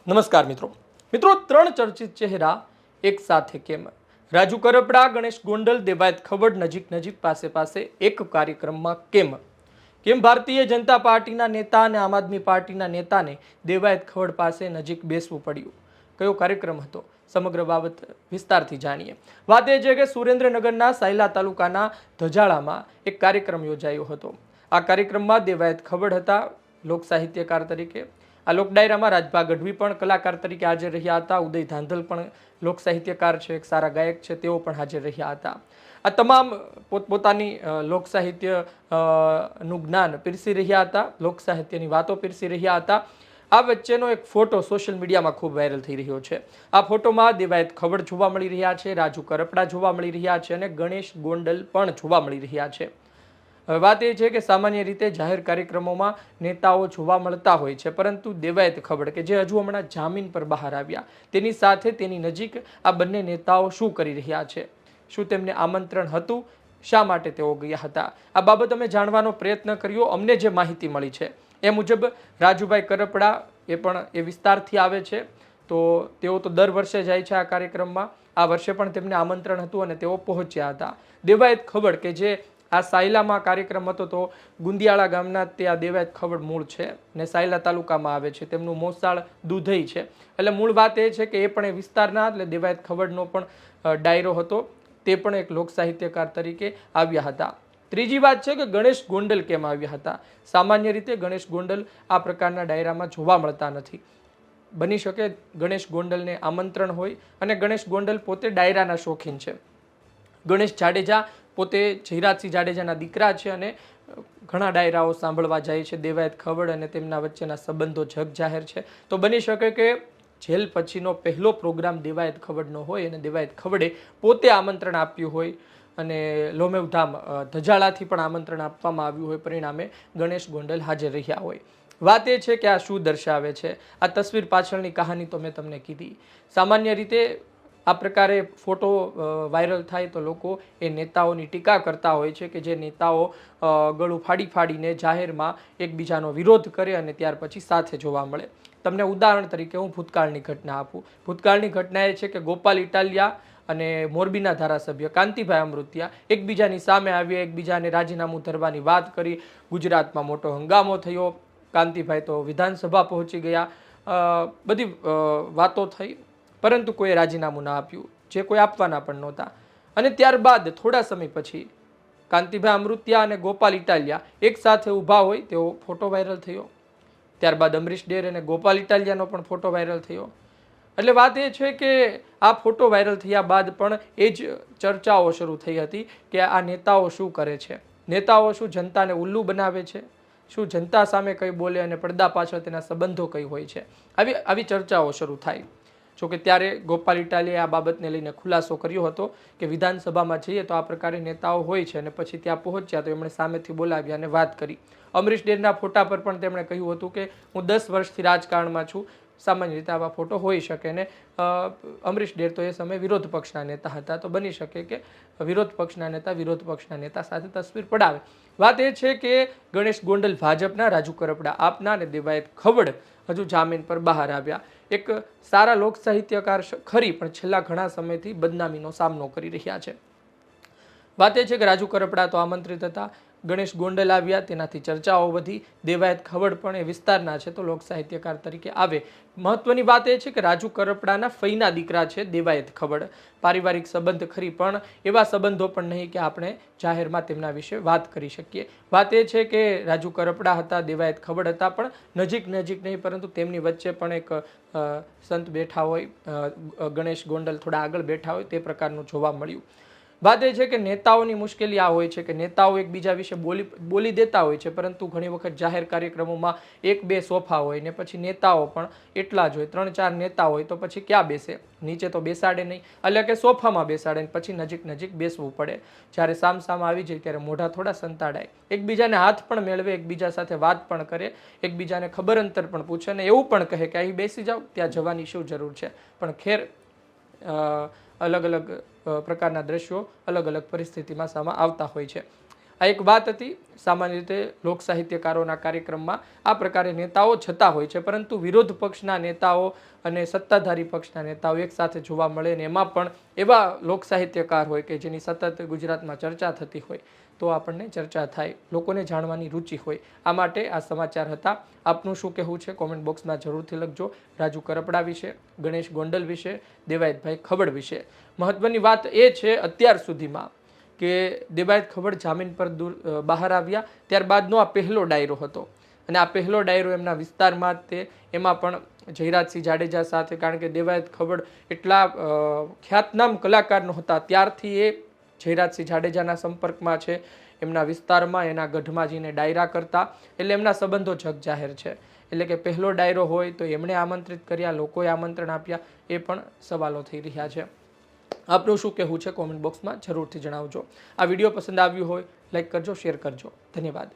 નમસ્કાર મિત્રો ત્રણ ચર્ચિત ચહેરા એક સાથે કેમ? રાજુ કરપડા, ગણેશ ગોંડલ, દેવાયત ખવડ નજીક પાસે એક કાર્યક્રમમાં કેમ ભારતીય જનતા પાર્ટીના નેતા અને આમ આદમી પાર્ટીના નેતાને દેવાયત ખવડ પાસે નજીક બેસવું પડ્યું? કયો કાર્યક્રમ હતો? સમગ્ર બાબત વિસ્તારથી જાણીએ. વાત એ છે કે સુરેન્દ્રનગરના સાયલા તાલુકાના ધજાળામાં એક કાર્યક્રમ યોજાયો હતો. આ કાર્યક્રમમાં દેવાયત ખવડ હતા લોક સાહિત્યકાર તરીકે. આ લોક ડાયરામાં રાજભા ગઢવી પણ કલાકાર તરીકે હાજર રહ્યા હતા. ઉદય ધાંધલ પણ લોક સાહિત્યકાર છે, એક સારા ગાયક છે, તેઓ પણ હાજર રહ્યા હતા. આ તમામ પોતપોતાની લોક સાહિત્ય નું જ્ઞાન પીરસી રહ્યા હતા, લોક સાહિત્યની વાતો પીરસી રહ્યા હતા. આ વચ્ચેનો એક ફોટો સોશિયલ મીડિયામાં ખૂબ વાયરલ થઈ રહ્યો છે. આ ફોટોમાં દેવાયત ખવડ જોવા મળી રહ્યા છે, રાજુ કરપડા જોવા મળી રહ્યા છે અને ગણેશ ગોંડલ પણ જોવા મળી રહ્યા છે. હવે વાત એ છે કે સામાન્ય રીતે જાહેર કાર્યક્રમોમાં નેતાઓ જોવા મળતા હોય છે, પરંતુ દેવાયત ખવડ કે જે હજુ હમણાં જામીન પર બહાર આવ્યા, તેની સાથે તેની નજીક આ બંને નેતાઓ શું કરી રહ્યા છે? શું તેમને આમંત્રણ હતું? શા માટે તેઓ ગયા હતા? આ બાબત અમે જાણવાનો પ્રયત્ન કર્યો. અમને જે માહિતી મળી છે એ મુજબ રાજુભાઈ કરપડા એ પણ એ વિસ્તારથી આવે છે, તો તેઓ તો દર વર્ષે જાય છે આ કાર્યક્રમમાં. આ વર્ષે પણ તેમને આમંત્રણ હતું અને તેઓ પહોંચ્યા હતા. દેવાયત ખવડ કે જે આ સાયલામાં કાર્યક્રમ હતો, તો ગુંદિયાળા ગામના તે આ દેવાયત ખવડ મૂળ છે ને સાયલા તાલુકામાં આવે છે. તેમનું મોસાળ દુધઈ છે. એટલે મૂળ વાત એ છે કે એ પણ એ વિસ્તારના, એટલે દેવાયત ખવડનો પણ ડાયરો હતો. તે પણ એક લોક સાહિત્યકાર તરીકે આવ્યા હતા. ત્રીજી વાત છે કે ગણેશ ગોંડલ કેમ આવ્યા હતા? સામાન્ય રીતે ગણેશ ગોંડલ આ પ્રકારના ડાયરામાં જોવા મળતા નથી. બની શકે ગણેશ ગોંડલને આમંત્રણ હોય, અને ગણેશ ગોંડલ પોતે ડાયરાના શોખીન છે. ગણેશ જાડેજા પોતે જયરાજસિંહ જાડેજાના દીકરા છે અને ઘણા ડાયરાઓ સાંભળવા જાય છે. દેવાયત ખવડ અને તેમના વચ્ચેના સંબંધો જગ જાહેર છે. તો બની શકે કે જેલ પછીનો પહેલો પ્રોગ્રામ દેવાયત ખવડનો હોય અને દેવાયત ખવડે પોતે આમંત્રણ આપ્યું હોય અને લોમેવધામ ધજાળાથી પણ આમંત્રણ આપવામાં આવ્યું હોય, પરિણામે ગણેશ ગોંડલ હાજર રહ્યા હોય. વાત એ છે કે આ શું દર્શાવે છે? આ તસવીર પાછળની કહાની તો મેં તમને કીધી. સામાન્ય રીતે આ પ્રકારે ફોટો વાયરલ થાય તો લોકો એ નેતાઓની ટીકા કરતા હોય છે કે જે નેતાઓ ગળું ફાડીને જાહેરમાં એકબીજાનો વિરોધ કરે અને ત્યાર પછી સાથે જોવા મળે. તમને ઉદાહરણ તરીકે હું ભૂતકાળની ઘટના આપું. ભૂતકાળની ઘટના એ છે કે ગોપાલ ઇટાલિયા અને મોરબીના ધારાસભ્ય કાંતિભાઈ અમૃતિયા એકબીજાની સામે આવ્યા, એકબીજાને રાજીનામું ધરવાની વાત કરી. ગુજરાતમાં મોટો હંગામો થયો. કાંતિભાઈ તો વિધાનસભા પહોંચી ગયા. બધી વાતો થઈ, પરંતુ કોઈ રાજીનામું ના આપ્યું, જે કોઈ આપવાના પણ નહોતા. અને ત્યારબાદ થોડા સમય પછી કાંતિભાઈ અમૃતિયા અને ગોપાલ ઇટાલિયા એક સાથે ઊભા હોય તેવો ફોટો વાયરલ થયો. ત્યારબાદ અમરીશ ડેર અને ગોપાલ ઇટાલિયાનો પણ ફોટો વાયરલ થયો. એટલે વાત એ છે કે આ ફોટો વાયરલ થયા બાદ પણ એ જ ચર્ચાઓ શરૂ થઈ હતી કે આ નેતાઓ શું કરે છે? નેતાઓ શું જનતાને ઉલ્લુ બનાવે છે? શું જનતા સામે કંઈ બોલે અને પડદા પાછળ તેના સંબંધો કઈ હોય છે? આવી ચર્ચાઓ શરૂ થાય. જોકે ત્યારે ગોપાલ ઇટાલિયાએ આ બાબતને લઈને ખુલાસો કર્યો હતો કે વિધાનસભામાં જઈએ તો આ પ્રકારે નેતાઓ હોય છે, અને પછી ત્યાં પહોંચ્યા તો એમણે સામેથી બોલાવ્યા અને વાત કરી. અમરીશ ડેરના ફોટા પર પણ તેમણે કહ્યું હતું કે હું 10 વર્ષથી રાજકારણમાં છું, સામાન્ય રીતે આવા ફોટો હોઈ શકે. ને અમરીશ ડેર તો એ સમયે વિરોધ પક્ષના નેતા હતા, તો બની શકે કે વિરોધ પક્ષના નેતા સાથે તસવીર પડાવે. વાત એ છે કે ગણેશ ગોંડલ ભાજપના, રાજુ કરપડા આપના અને દેવાયત ખવડ હજુ જામીન પર બહાર આવ્યા. એક સારા લોક સાહિત્યકાર ખરી, પણ છેલ્લા ઘણા સમયથી બદનામીનો સામનો કરી રહ્યા છે. વાત એ છે કે રાજુ કરપડા તો આમંત્રિત હતા, ગણેશ ગોંડલ આવ્યા, તેનાથી ચર્ચાઓ વધી. દેવાયત ખવડ પણ એ વિસ્તારના છે, તો લોક સાહિત્યકાર તરીકે આવે. મહત્વની વાત એ છે કે રાજુ કરપડાના ફઈના દીકરા છે દેવાયત ખવડ. પારિવારિક સંબંધ ખરી, પણ એવા સંબંધો પણ નહીં કે આપણે જાહેરમાં તેમના વિશે વાત કરી શકીએ. વાત એ છે કે રાજુ કરપડા હતા, દેવાયત ખવડ હતા, પણ નજીક નહીં, પરંતુ તેમની વચ્ચે પણ એક સંત બેઠા હોય, ગણેશ ગોંડલ થોડા આગળ બેઠા હોય, તે પ્રકારનું જોવા મળ્યું. વાત એ છે કે નેતાઓની મુશ્કેલી આ હોય છે કે નેતાઓ એકબીજા વિશે બોલી દેતા હોય છે, પરંતુ ઘણી વખત જાહેર કાર્યક્રમોમાં 1-2 સોફા હોય ને પછી નેતાઓ પણ એટલા જ હોય, 3-4 નેતા હોય, તો પછી ક્યાં બેસે? નીચે તો બેસાડે નહીં, એટલે કે સોફામાં બેસાડે ને પછી નજીક બેસવું પડે. જ્યારે સામસામા આવી જાય ત્યારે મોઢા થોડા સંતાડાય, એકબીજાને હાથ પણ મેળવે, એકબીજા સાથે વાત પણ કરે, એકબીજાને ખબર અંતર પણ પૂછે અને એવું પણ કહે કે અહીં બેસી જાઓ, ત્યાં જવાની શું જરૂર છે? પણ ખેર અલગ અલગ પ્રકારના દ્રશ્યો અલગ અલગ પરિસ્થિતિમાં સામે આવતા હોય છે. આ એક વાત હતી. સામાન્ય રીતે લોક સાહિત્યકારોના કાર્યક્રમમાં આ પ્રકારે નેતાઓ જતા હોય છે, પરંતુ વિરોધ પક્ષના નેતાઓ અને સત્તાધારી પક્ષના નેતાઓ એક સાથે જોવા મળે ને એમાં પણ એવા લોક સાહિત્યકાર હોય કે જેની સતત ગુજરાતમાં ચર્ચા થતી હોય તો આપણને ચર્ચા થાય, લોકોને જાણવાની રુચિ હોય. આ માટે આ સમાચાર હતા. આપનું શું કહેવું છે કોમેન્ટ બોક્સમાં જરૂરથી લખજો. રાજુ કરપડા વિશે, ગણેશ ગોંડલ વિશે, દેવાયતભાઈ ખબડ વિશે. મહત્વની વાત એ છે અત્યાર સુધીમાં કે દેવાયત ખબડ જામીન પર બહાર આવ્યા ત્યારબાદનો આ પહેલો ડાયરો હતો અને આ પહેલો ડાયરો એમના વિસ્તારમાં જ તે, એમાં પણ જયરાજસિંહ જાડેજા સાથે, કારણ કે દેવાયત ખબડ એટલા ખ્યાતનામ કલાકાર નહોતા ત્યારથી એ જયરાજસિંહ જાડેજાના સંપર્કમાં છે, એમના વિસ્તારમાં એના ગઢમાં જઈને ડાયરા કરતા, એટલે એમના સંબંધો જગ જાહેર છે. એટલે કે પહેલો ડાયરો હોય તો એમણે આમંત્રિત કર્યા, લોકોએ આમંત્રણ આપ્યા, એ પણ સવાલો થઈ રહ્યા છે. આપનું શું કહેવું છે કોમેન્ટ બોક્સમાં જરૂરથી જણાવજો. આ વિડીયો પસંદ આવ્યું હોય લાઈક કરજો, શેર કરજો. ધન્યવાદ.